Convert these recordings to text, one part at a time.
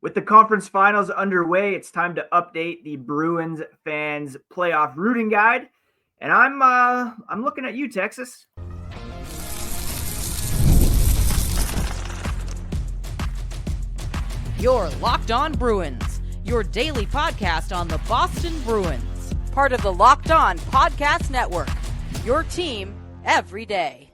With the conference finals underway, it's time to update the Bruins fans playoff rooting guide. And I'm looking at you, Texas. You're Locked On Bruins, your daily podcast on the Boston Bruins. Part of the Locked On Podcast Network, your team every day.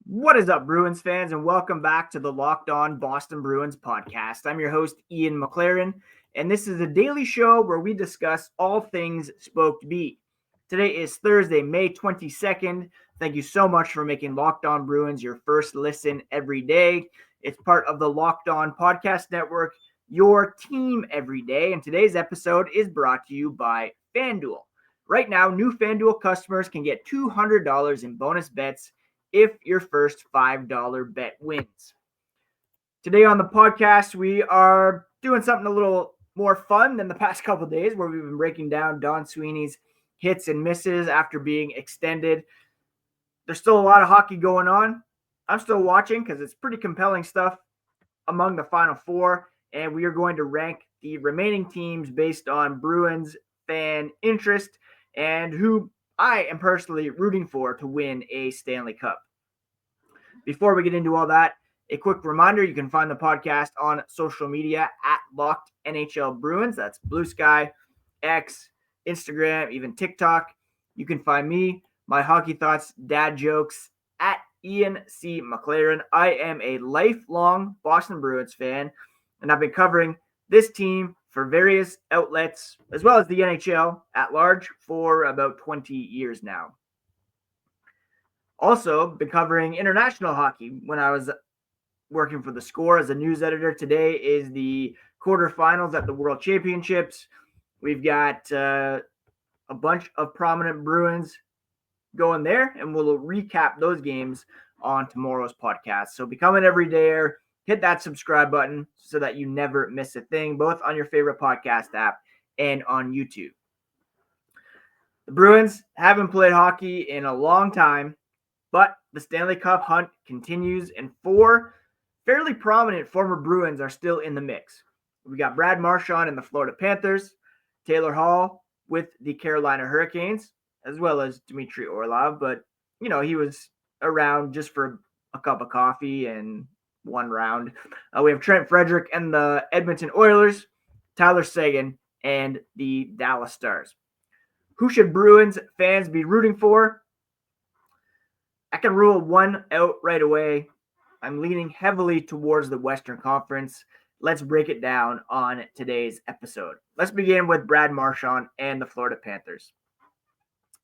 What is up, Bruins fans, and welcome back to the Locked On Boston Bruins podcast. I'm your host, Ian McLaren, and this is a daily show where we discuss all things Spoked Beat. Today is Thursday, May 22nd. Thank you so much for making Locked On Bruins your first listen every day. It's part of the Locked On Podcast Network, your team every day. And today's episode is brought to you by FanDuel. Right now, new FanDuel customers can get $200 in bonus bets if your first $5 bet wins. Today on the podcast, we are doing something a little more fun than the past couple of days, where we've been breaking down Don Sweeney's hits and misses after being extended. There's still a lot of hockey going on. I'm still watching because it's pretty compelling stuff among the Final Four, and we are going to rank the remaining teams based on Bruins fan interest and who I am personally rooting for to win a Stanley Cup. Before we get into all that, a quick reminder, you can find the podcast on social media at Locked NHL Bruins. That's Blue Sky, X, Instagram, even TikTok. You can find me, my hockey thoughts, dad jokes, at Ian C. McLaren. I am a lifelong Boston Bruins fan, and I've been covering this team for various outlets, as well as the NHL at large, for about 20 years now. Also, been covering international hockey when I was working for The Score as a news editor. Today is the quarterfinals at the World Championships. We've got a bunch of prominent Bruins going there, and we'll recap those games on tomorrow's podcast. So become an everydayer, hit that subscribe button so that you never miss a thing, both on your favorite podcast app and on YouTube. The Bruins haven't played hockey in a long time, but the Stanley Cup hunt continues, and four fairly prominent former Bruins are still in the mix. We got Brad Marchand in the Florida Panthers, Taylor Hall with the Carolina Hurricanes, as well as Dmitry Orlov, but, you know, he was around just for a cup of coffee and one round. We have Trent Frederic and the Edmonton Oilers, Tyler Seguin, and the Dallas Stars. Who should Bruins fans be rooting for? I can rule one out right away. I'm leaning heavily towards the Western Conference. Let's break it down on today's episode. Let's begin with Brad Marchand and the Florida Panthers.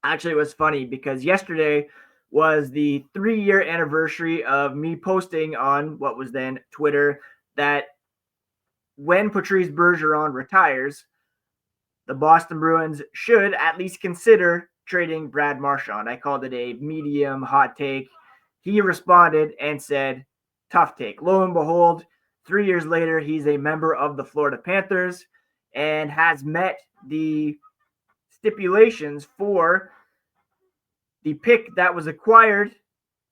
Actually, it was funny because yesterday was the 3-year anniversary of me posting on what was then Twitter that when Patrice Bergeron retires, the Boston Bruins should at least consider trading Brad Marchand. I called it a medium hot take. He responded and said, tough take. Lo and behold, 3 years later, he's a member of the Florida Panthers and has met the stipulations for the pick that was acquired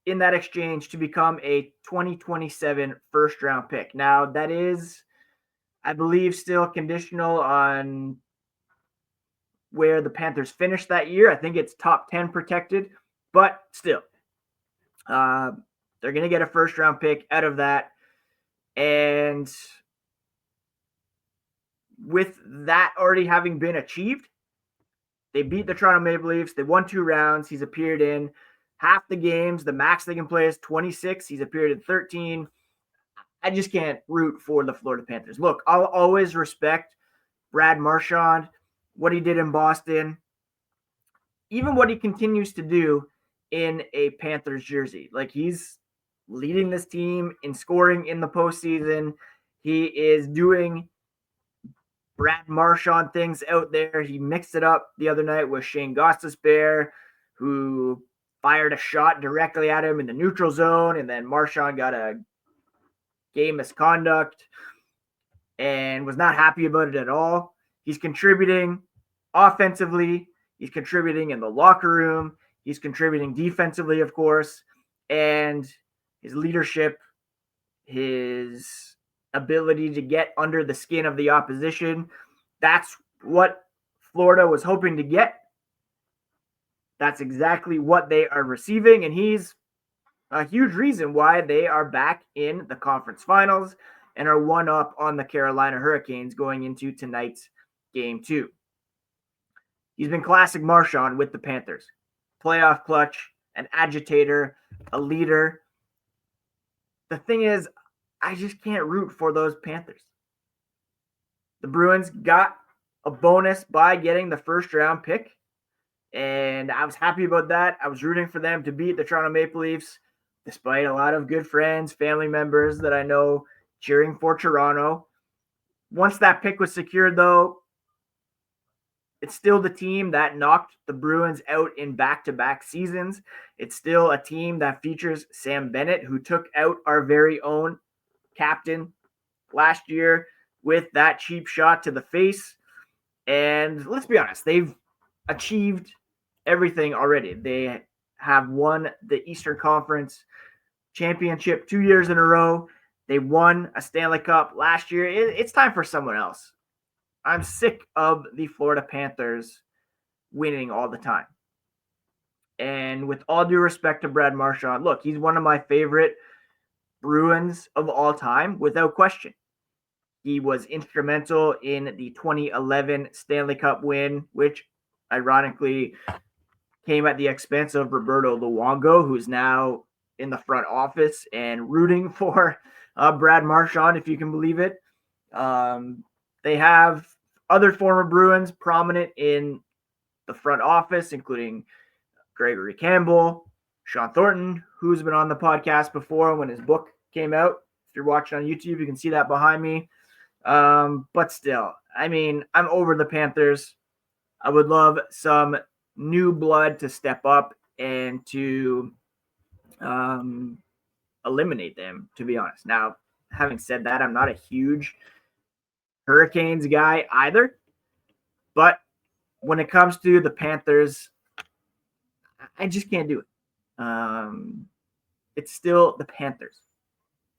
in that exchange to become a 2027 first-round pick. Now, that is, I believe, still conditional on where the Panthers finished that year. I think it's top 10 protected, but still, they're going to get a first-round pick out of that. And with that already having been achieved, they beat the Toronto Maple Leafs. They won 2 rounds. He's appeared in half the games. The max they can play is 26. He's appeared in 13. I just can't root for the Florida Panthers. Look, I'll always respect Brad Marchand, what he did in Boston, even what he continues to do in a Panthers jersey. Like, he's leading this team in scoring in the postseason. He is doing Brad Marchand things out there. He mixed it up the other night with Shane Gostisbehere, who fired a shot directly at him in the neutral zone, and then Marchand got a game misconduct and was not happy about it at all. He's contributing offensively. He's contributing in the locker room. He's contributing defensively, of course. And his leadership, his ability to get under the skin of the opposition. That's what Florida was hoping to get. That's exactly what they are receiving, and he's a huge reason why they are back in the conference finals and are one up on the Carolina Hurricanes going into tonight's game 2. He's been classic Marchand with the Panthers. Playoff clutch, an agitator, a leader. The thing is, I just can't root for those Panthers. The Bruins got a bonus by getting the first round pick, and I was happy about that. I was rooting for them to beat the Toronto Maple Leafs, despite a lot of good friends, family members that I know cheering for Toronto. Once that pick was secured, though, it's still the team that knocked the Bruins out in back-to-back seasons. It's still a team that features Sam Bennett, who took out our very own captain last year with that cheap shot to the face. And let's be honest, they've achieved everything already. They have won the Eastern Conference Championship 2 years in a row. They won a Stanley Cup last year. It's time for someone else. I'm sick of the Florida Panthers winning all the time. And with all due respect to Brad Marchand, look, he's one of my favorite Bruins of all time, without question. He was instrumental in the 2011 Stanley Cup win, which ironically came at the expense of Roberto Luongo, who's now in the front office and rooting for Brad Marchand, if you can believe it. They have other former Bruins prominent in the front office, including Gregory Campbell, Sean Thornton, who's been on the podcast before when his book came out. If you're watching on YouTube, you can see that behind me. But still, I mean, I'm over the Panthers. I would love some new blood to step up and to eliminate them, to be honest. Now, having said that, I'm not a huge Hurricanes guy either. But when it comes to the Panthers, I just can't do it. It's still the Panthers.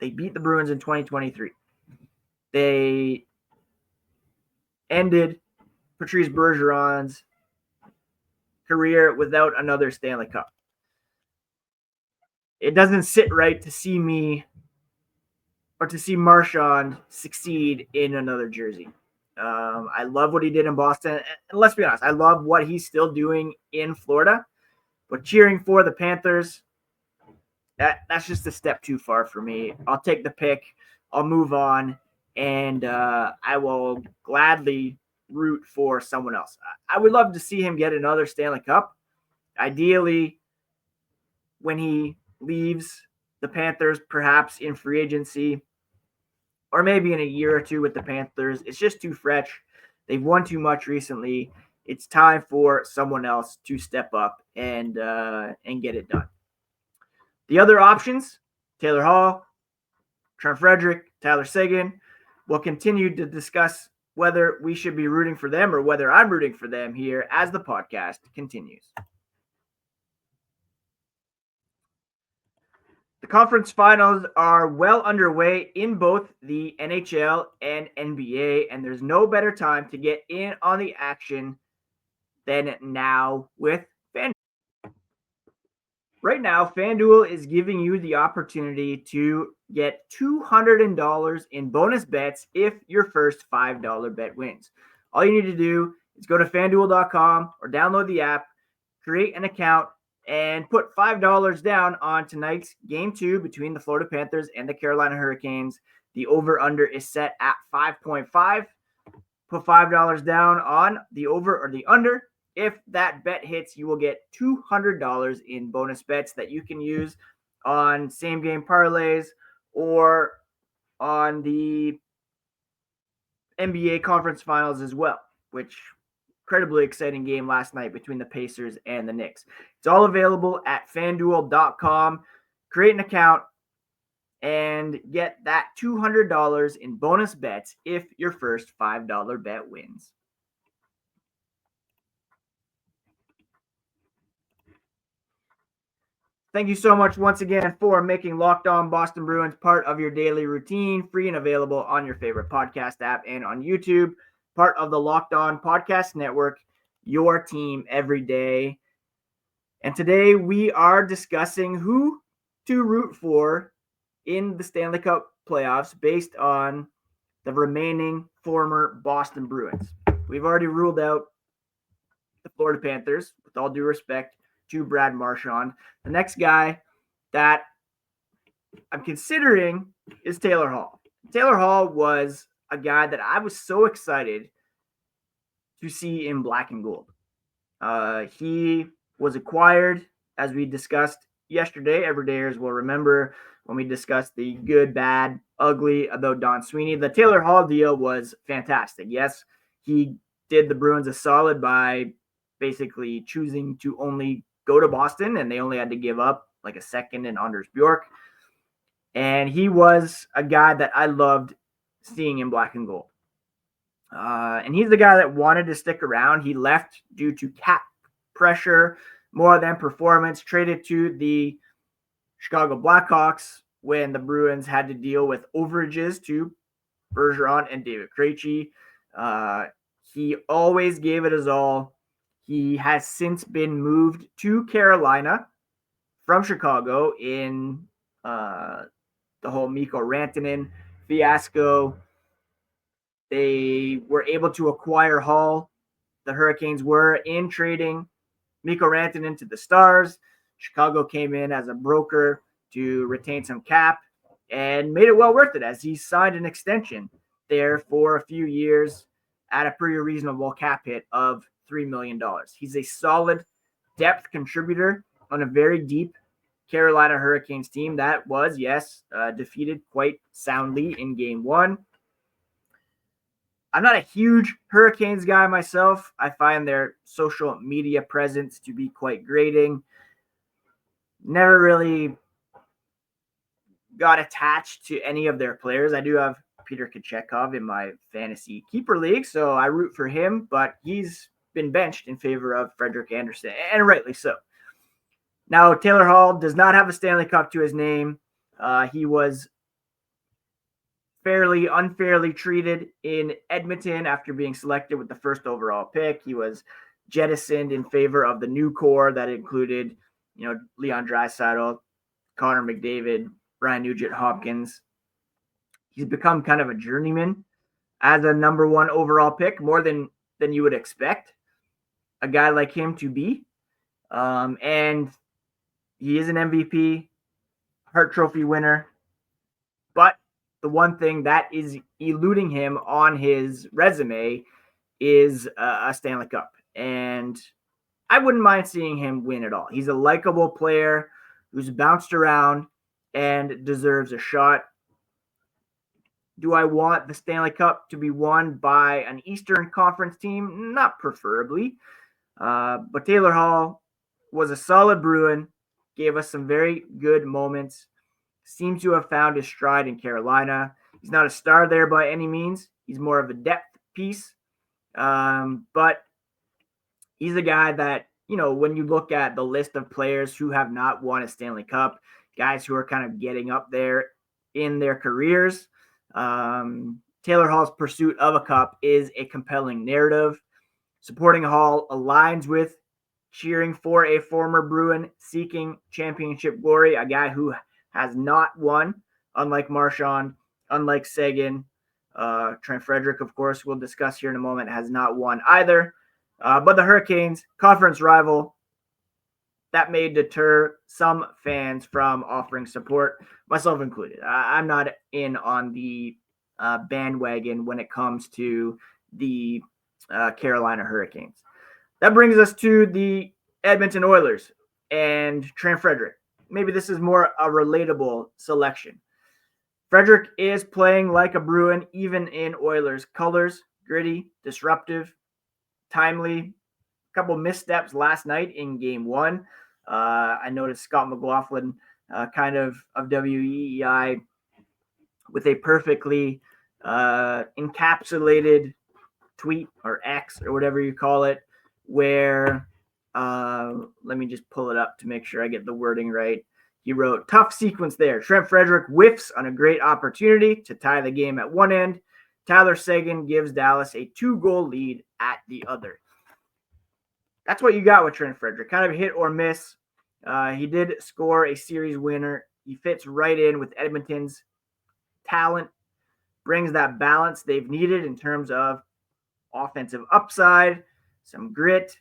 They beat the Bruins in 2023. They ended Patrice Bergeron's career without another Stanley Cup. It doesn't sit right to see me or to see Marchand succeed in another jersey. I love what he did in Boston. And let's be honest, I love what he's still doing in Florida. But cheering for the Panthers, that's just a step too far for me. I'll take the pick. I'll move on. And I will gladly root for someone else. I would love to see him get another Stanley Cup. Ideally, when he leaves the Panthers, perhaps in free agency, or maybe in a year or two with the Panthers. It's just too fresh. They've won too much recently. It's time for someone else to step up and get it done. The other options, Taylor Hall, Trent Frederic, Tyler Seguin, we'll continue to discuss whether we should be rooting for them or whether I'm rooting for them here as the podcast continues. The conference finals are well underway in both the NHL and NBA, and there's no better time to get in on the action than now with FanDuel. Right now, FanDuel is giving you the opportunity to get $200 in bonus bets if your first $5 bet wins. All you need to do is go to FanDuel.com or download the app, create an account, and put $5 down on tonight's Game 2 between the Florida Panthers and the Carolina Hurricanes. The over-under is set at 5.5. Put $5 down on the over or the under. If that bet hits, you will get $200 in bonus bets that you can use on same-game parlays or on the NBA Conference Finals as well, which incredibly exciting game last night between the Pacers and the Knicks. It's all available at FanDuel.com. Create an account and get that $200 in bonus bets if your first $5 bet wins. Thank you so much once again for making Locked On Boston Bruins part of your daily routine, free and available on your favorite podcast app and on YouTube, part of the Locked On Podcast Network, your team every day. And today we are discussing who to root for in the Stanley Cup playoffs based on the remaining former Boston Bruins. We've already ruled out the Florida Panthers, with all due respect to Brad Marchand. The next guy that I'm considering is Taylor Hall. Taylor Hall was a guy that I was so excited to see in black and gold. He was acquired, as we discussed yesterday. Everydayers will remember when we discussed the good, bad, ugly about Don Sweeney. The Taylor Hall deal was fantastic. Yes, he did the Bruins a solid by basically choosing to only go to Boston, and they only had to give up like a second in Anders Bjork. And he was a guy that I loved seeing in black and gold. And he's the guy that wanted to stick around. He left due to cap pressure more than performance, traded to the Chicago Blackhawks when the Bruins had to deal with overages to Bergeron and David Krejci. He always gave it his all. He has since been moved to Carolina from Chicago in the whole Mikko Rantanen fiasco. They were able to acquire Hall. The Hurricanes were in trading Mikko Rantanen to the Stars. Chicago came in as a broker to retain some cap and made it well worth it as he signed an extension there for a few years at a pretty reasonable cap hit of $3 million. He's a solid depth contributor on a very deep Carolina Hurricanes team that was, defeated quite soundly in Game 1. I'm not a huge Hurricanes guy myself. I find their social media presence to be quite grating. Never really got attached to any of their players. I do have Peter Kochetkov in my fantasy keeper league, so I root for him, but he's been benched in favor of Frederik Andersen, and rightly so. Now, Taylor Hall does not have a Stanley Cup to his name. He was fairly unfairly treated in Edmonton after being selected with the first overall pick. He was jettisoned in favor of the new core that included, Leon Draisaitl, Connor McDavid, Brian Nugent-Hopkins. He's become kind of a journeyman as a number 1 overall pick, more than you would expect a guy like him to be. And he is an MVP, Hart Trophy winner. But the one thing that is eluding him on his resume is a Stanley Cup. And I wouldn't mind seeing him win at all. He's a likable player who's bounced around and deserves a shot. Do I want the Stanley Cup to be won by an Eastern Conference team? Not preferably. But Taylor Hall was a solid Bruin, gave us some very good moments, seems to have found his stride in Carolina. He's not a star there by any means. He's more of a depth piece. But he's a guy that, when you look at the list of players who have not won a Stanley Cup, guys who are kind of getting up there in their careers, Taylor Hall's pursuit of a cup is a compelling narrative. Supporting Hall aligns with cheering for a former Bruin seeking championship glory, a guy who has not won, unlike Marchand, unlike Seguin. Trent Frederic, of course, we'll discuss here in a moment, has not won either. But the Hurricanes, conference rival, that may deter some fans from offering support, myself included. I'm not in on the bandwagon when it comes to the Carolina Hurricanes. That brings us to the Edmonton Oilers and Trent Frederic. Maybe this is more a relatable selection. Frederic is playing like a Bruin, even in Oilers colors. Gritty, disruptive, timely. A couple missteps last night in Game 1. I noticed Scott McLaughlin, kind of WEEI, with a perfectly encapsulated tweet or X or whatever you call it, where Let me just pull it up to make sure I get the wording right. He wrote, tough sequence there. Trent Frederic whiffs on a great opportunity to tie the game at one end. Tyler Seguin gives Dallas a 2-goal lead at the other. That's what you got with Trent Frederic. Kind of hit or miss. He did score a series winner. He fits right in with Edmonton's talent, brings that balance they've needed in terms of offensive upside, some grit.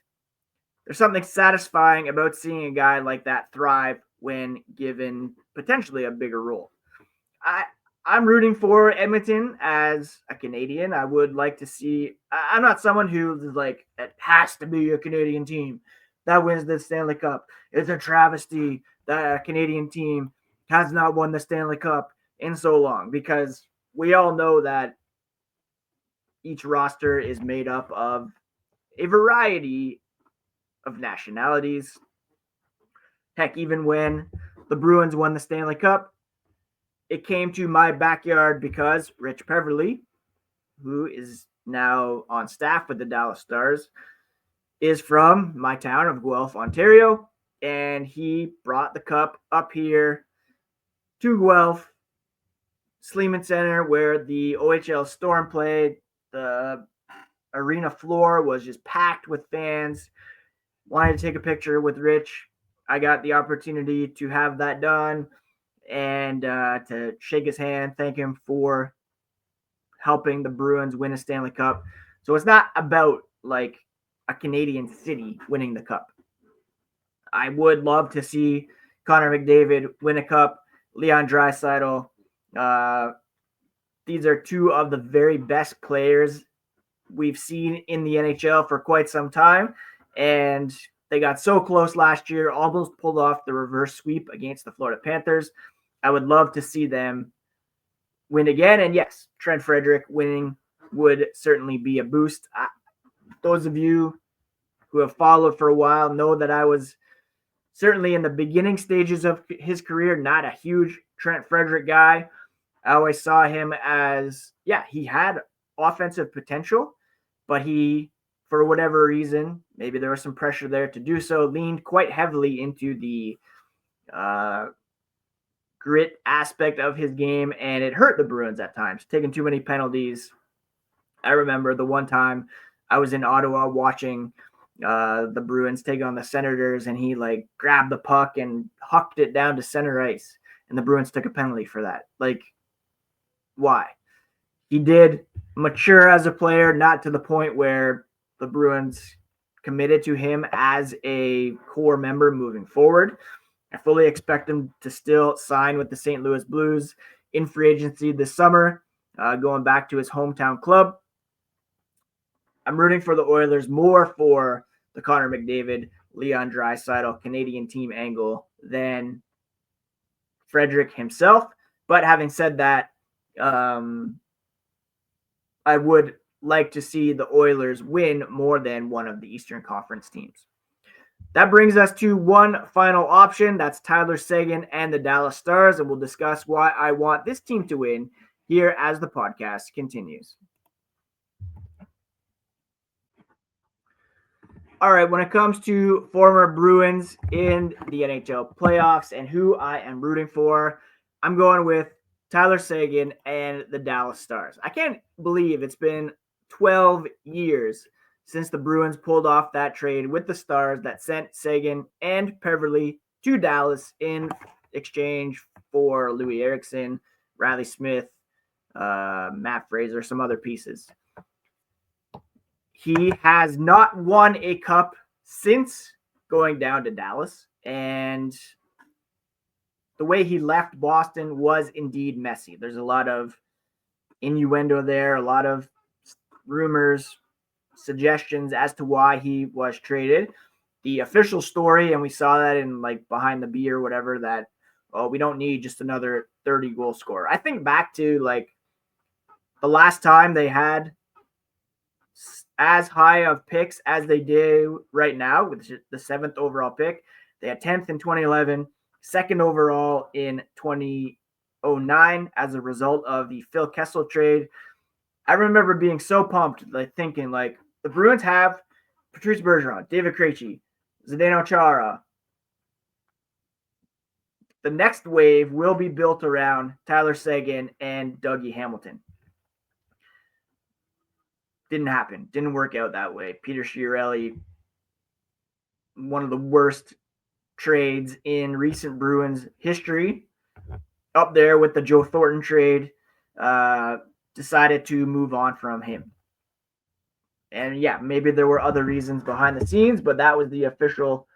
There's something satisfying about seeing a guy like that thrive when given potentially a bigger role. I'm rooting for Edmonton as a Canadian. I would like to see. I'm not someone who's like, it has to be a Canadian team that wins the Stanley Cup. It's a travesty that a Canadian team has not won the Stanley Cup in so long, because we all know that each roster is made up of a variety of nationalities. Heck, even when the Bruins won the Stanley Cup, it came to my backyard because Rich Peverly, who is now on staff with the Dallas Stars, is from my town of Guelph, Ontario, and he brought the cup up here to Guelph, Sleeman Center, where the OHL Storm played. The arena floor was just packed with fans. Wanted to take a picture with Rich. I got the opportunity to have that done and to shake his hand, thank him for helping the Bruins win a Stanley Cup. So it's not about like a Canadian city winning the cup. I would love to see Connor McDavid win a cup, Leon Draisaitl. These are two of the very best players we've seen in the NHL for quite some time. And they got so close last year, almost pulled off the reverse sweep against the Florida Panthers. I would love to see them win again. And yes, Trent Frederic winning would certainly be a boost. Those of you who have followed for a while know that I was certainly in the beginning stages of his career not a huge Trent Frederic guy. I always saw him as, he had offensive potential, but he, for whatever reason, maybe there was some pressure there to do so, leaned quite heavily into the grit aspect of his game, and it hurt the Bruins at times, taking too many penalties. I remember the one time I was in Ottawa watching the Bruins take on the Senators, and he like grabbed the puck and hucked it down to center ice, and the Bruins took a penalty for that. Like, why? He did mature as a player, not to the point where the Bruins committed to him as a core member moving forward. I fully expect him to still sign with the St. Louis Blues in free agency this summer, going back to his hometown club. I'm rooting for the Oilers more for the Connor McDavid, Leon Draisaitl Canadian team angle than Frederic himself. But having said that, I would like to see the Oilers win more than one of the Eastern Conference teams. That brings us to one final option. That's Tyler Seguin and the Dallas Stars, and we'll discuss why I want this team to win here as the podcast continues. All right, when it comes to former Bruins in the NHL playoffs and who I am rooting for, I'm going with Tyler Seguin and the Dallas Stars. I can't believe it's been 12 years since the Bruins pulled off that trade with the Stars that sent Seguin and Peverly to Dallas in exchange for Louis Eriksson, Riley Smith, Matt Fraser, some other pieces. He has not won a cup since going down to Dallas, and the way he left Boston was indeed messy. There's a lot of innuendo there, a lot of rumors, suggestions as to why he was traded. The official story, and we saw that in like Behind the Beer or whatever, that, we don't need just another 30-goal scorer. I think back to like the last time they had as high of picks as they do right now with the 7th overall pick. They had 10th in 2011, 2nd overall in 2009 as a result of the Phil Kessel trade. I remember being so pumped, like thinking like the Bruins have Patrice Bergeron, David Krejci, Zdeno Chara. The next wave will be built around Tyler Seguin and Dougie Hamilton. Didn't happen. Didn't work out that way. Peter Chiarelli, one of the worst trades in recent Bruins history, up there with the Joe Thornton trade, decided to move on from him. And yeah, maybe there were other reasons behind the scenes, but that was the official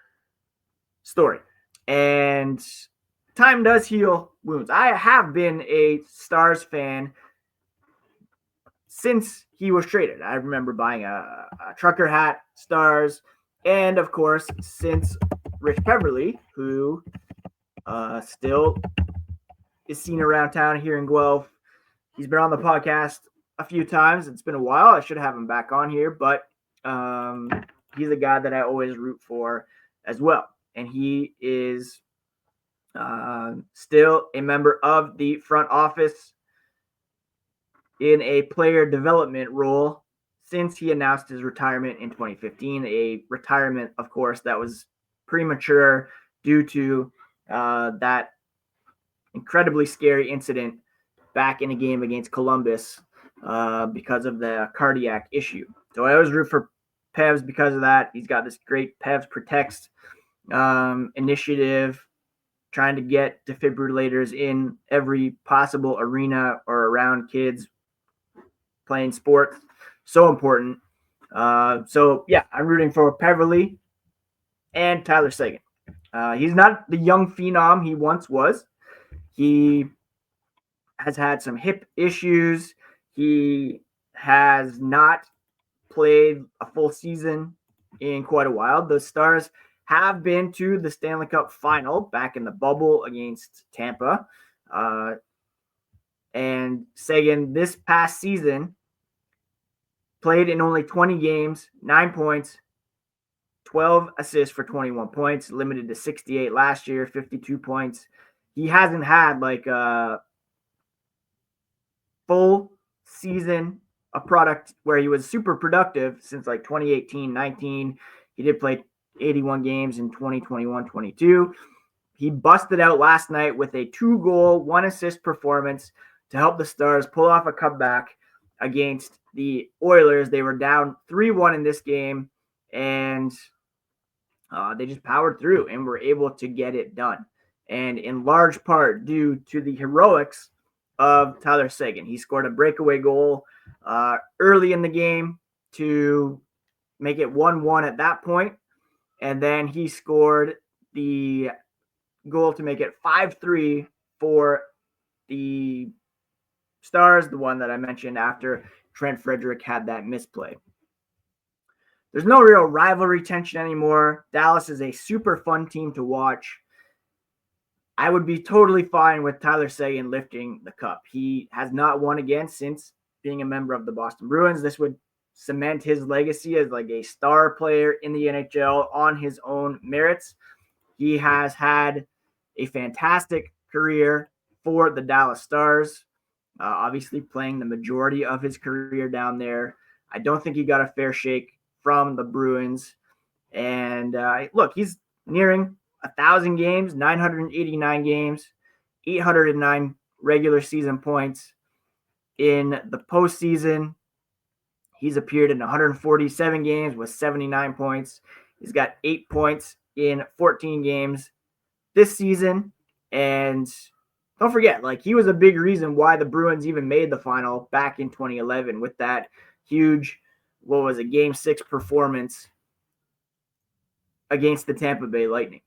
story. And time does heal wounds. I have been a Stars fan since he was traded. I remember buying a trucker hat, Stars, and of course, since Rich Peverley, who still is seen around town here in Guelph. He's been on the podcast a few times. It's been a while. I should have him back on here, but he's a guy that I always root for as well. And he is still a member of the front office in a player development role since he announced his retirement in 2015. A retirement, of course, that was premature due to that incredibly scary incident back in a game against Columbus because of the cardiac issue. So I always root for Pevs because of that. He's got this great Pevs Protects initiative, trying to get defibrillators in every possible arena or around kids playing sports. So important. So yeah, I'm rooting for Peverley and Tyler Seguin. He's not the young phenom he once was. He has had some hip issues. He has not played a full season in quite a while. The Stars have been to the Stanley Cup final back in the bubble against Tampa. And Seguin this past season played in only 20 games, 9 points, 12 assists for 21 points, limited to 68 last year, 52 points. He hasn't had like a full season, a product where he was super productive since like 2018-19. He did play 81 games in 2021-22. He busted out last night with a 2-goal, 1-assist performance to help the Stars pull off a comeback against the Oilers. They were down 3-1 in this game, and they just powered through and were able to get it done. And in large part due to the heroics of Tyler Seguin. He scored a breakaway goal early in the game to make it 1-1 at that point. And then he scored the goal to make it 5-3 for the Stars, the one that I mentioned after Trent Frederic had that misplay. There's no real rivalry tension anymore. Dallas is a super fun team to watch. I would be totally fine with Tyler Seguin lifting the cup. He has not won again since being a member of the Boston Bruins. This would cement his legacy as like a star player in the NHL on his own merits. He has had a fantastic career for the Dallas Stars, obviously playing the majority of his career down there. I don't think he got a fair shake from the Bruins. And look, he's nearing 1,000 games, 989 games, 809 regular season points. In the postseason, he's appeared in 147 games with 79 points. He's got 8 points in 14 games this season. And don't forget, like, he was a big reason why the Bruins even made the final back in 2011 with that huge, Game 6 performance against the Tampa Bay Lightning.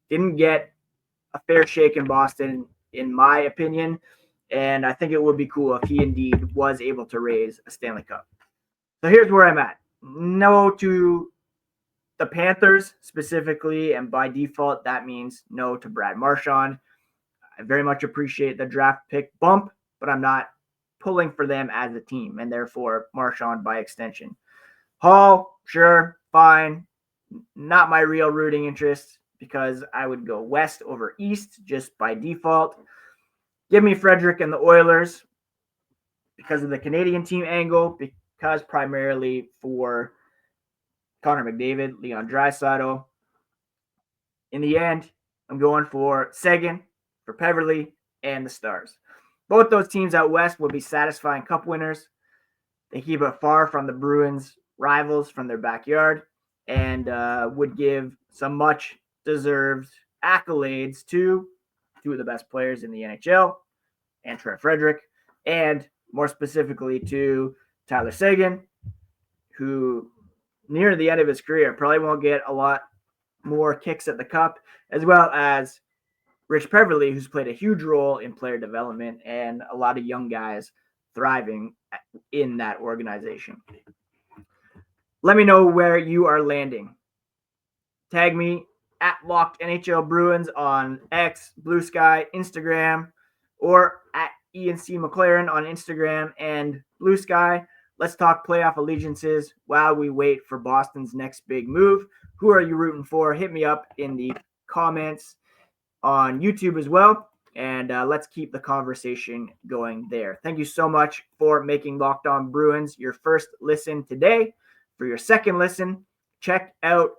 Didn't get a fair shake in Boston, in my opinion, and I think it would be cool if he indeed was able to raise a Stanley Cup. So here's where I'm at. No to the Panthers specifically, and by default, that means no to Brad Marchand. I very much appreciate the draft pick bump, but I'm not pulling for them as a team, and therefore Marchand by extension. Hall, sure, fine. Not my real rooting interest because I would go west over east just by default. Give me Frederic and the Oilers because of the Canadian team angle, because primarily for Connor McDavid, Leon Draisaitl. In the end, I'm going for Seguin, for Peverley, and the Stars. Both those teams out west will be satisfying cup winners. They keep it far from the Bruins' rivals from their backyard and would give some much-deserved accolades to two of the best players in the NHL, and Trent Frederic, and more specifically to Tyler Seguin, who near the end of his career probably won't get a lot more kicks at the cup, as well as Rich Peverley, who's played a huge role in player development and a lot of young guys thriving in that organization. Let me know where you are landing. Tag me at Locked NHL Bruins on X, Blue Sky, Instagram, or at Ian C. McLaren on Instagram and Blue Sky. Let's talk playoff allegiances while we wait for Boston's next big move. Who are you rooting for? Hit me up in the comments on YouTube as well. And let's keep the conversation going there. Thank you so much for making Locked On Bruins your first listen today. For your second listen, check out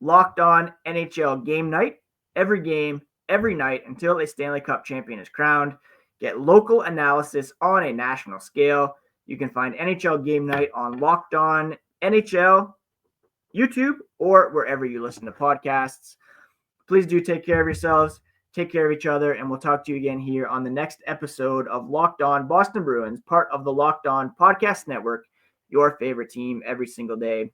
Locked On NHL Game Night. Every game, every night until a Stanley Cup champion is crowned. Get local analysis on a national scale. You can find NHL Game Night on Locked On NHL, YouTube, or wherever you listen to podcasts. Please do take care of yourselves. Take care of each other, and we'll talk to you again here on the next episode of Locked On Boston Bruins, part of the Locked On Podcast Network, your favorite team every single day.